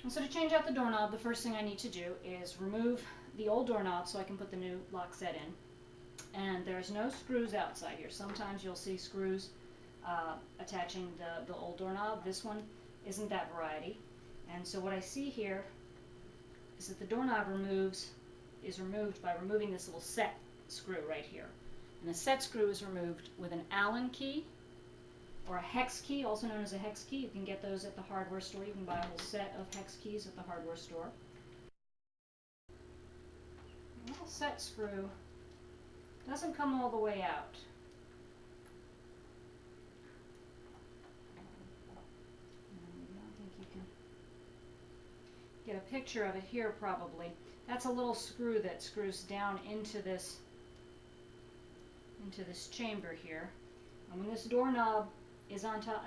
So to change out the doorknob, the first thing I need to do is remove the old doorknob so I can put the new lock set in. And there's no screws outside here. Sometimes you'll see screws attaching the old doorknob. This one isn't that variety. And so what I see here is that the doorknob is removed by removing this little set screw right here. And the set screw is removed with an Allen key or a hex key, also known as a hex key. You can get those at the hardware store. You can buy a whole set of hex keys at the hardware store. The little set screw doesn't come all the way out. I don't think you can get a picture of it here probably. That's a little screw that screws down into this chamber here. And when this doorknob is on top,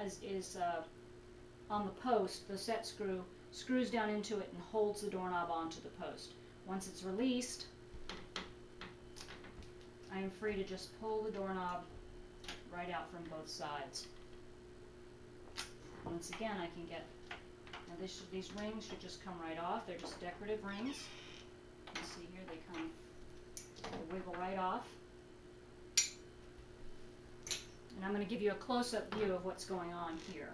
on the post, the set screw screws down into it and holds the doorknob onto the post. Once it's released, I am free to just pull the doorknob right out from both sides. Once again, I can get, now these rings should just come right off. They're just decorative rings. You can see here they wiggle right off. And I'm going to give you a close-up view of what's going on here.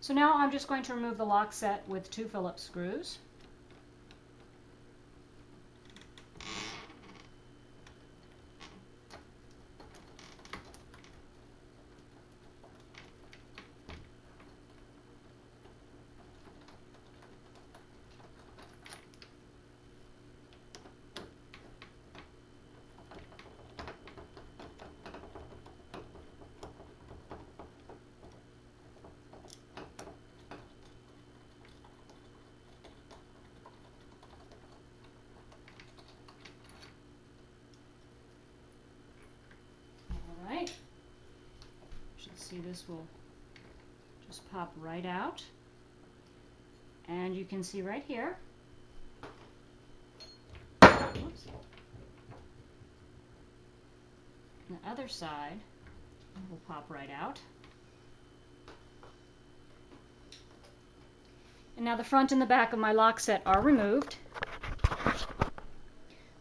So now I'm just going to remove the lock set with 2 Phillips screws. See, this will just pop right out, and you can see right here, oops, the other side will pop right out. And now the front and the back of my lock set are removed.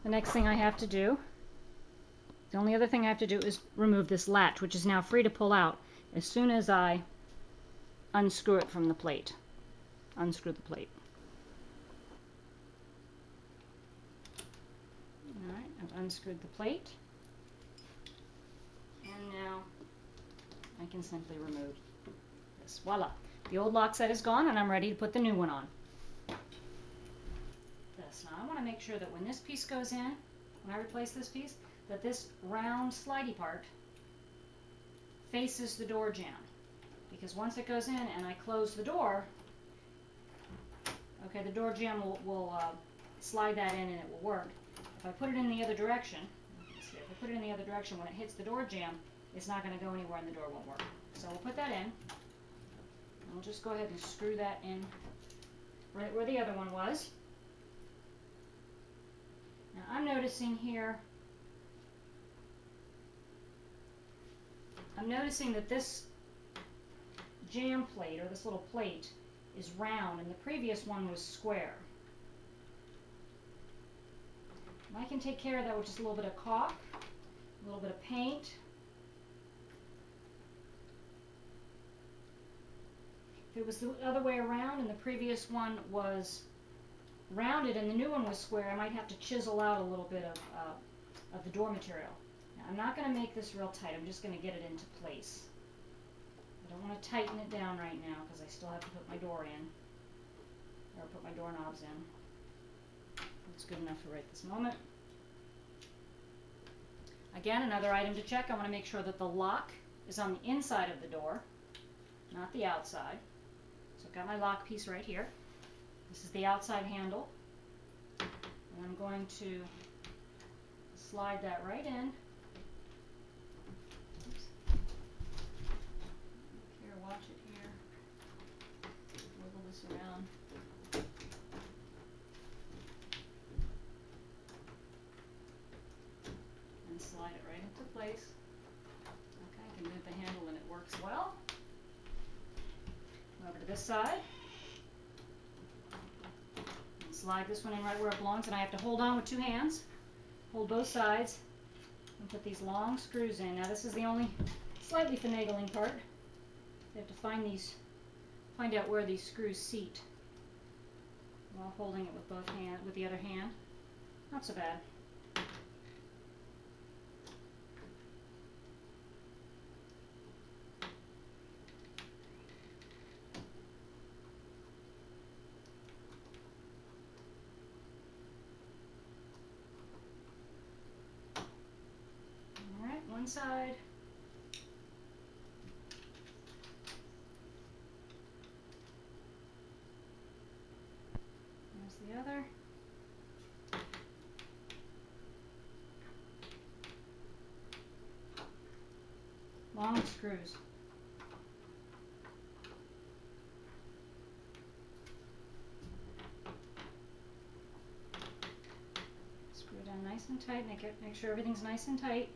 The next thing I have to do, the only other thing I have to do is remove this latch, which is now free to pull out as soon as I unscrew it from the plate. Unscrew the plate. Alright, I've unscrewed the plate. And now I can simply remove this. Voila! The old lock set is gone and I'm ready to put the new one on. This. Now I want to make sure that when this piece goes in, when I replace this piece, that this round slidey part faces the door jamb, because once it goes in and I close the door, okay, the door jamb will slide that in and it will work. If I put it in the other direction, if I put it in the other direction, when it hits the door jamb, it's not going to go anywhere and the door won't work. So we'll put that in, and we'll just go ahead and screw that in right where the other one was. Now I'm noticing here, that this jamb plate, or this little plate, is round and the previous one was square. And I can take care of that with just a little bit of caulk, a little bit of paint. If it was the other way around and the previous one was rounded and the new one was square, I might have to chisel out a little bit of the door material. Now, I'm not going to make this real tight. I'm just going to get it into place. I don't want to tighten it down right now because I still have to put my door in, or put my doorknobs in. That's good enough for right this moment. Again, another item to check. I want to make sure that the lock is on the inside of the door, not the outside. So I've got my lock piece right here. This is the outside handle. And I'm going to slide that right in. Oops. Here, watch it here. Wiggle this around. And slide it right into place. Okay, I can move the handle and it works well. Move to this side. And slide this one in right where it belongs, and I have to hold on with 2 hands. Hold both sides and put these long screws in. Now this is the only slightly finagling part. You have to find out where these screws seat while holding it with with the other hand. Not so bad. Alright, one side. There's the other. Long screws. Screw it down nice and tight. Make sure everything's nice and tight.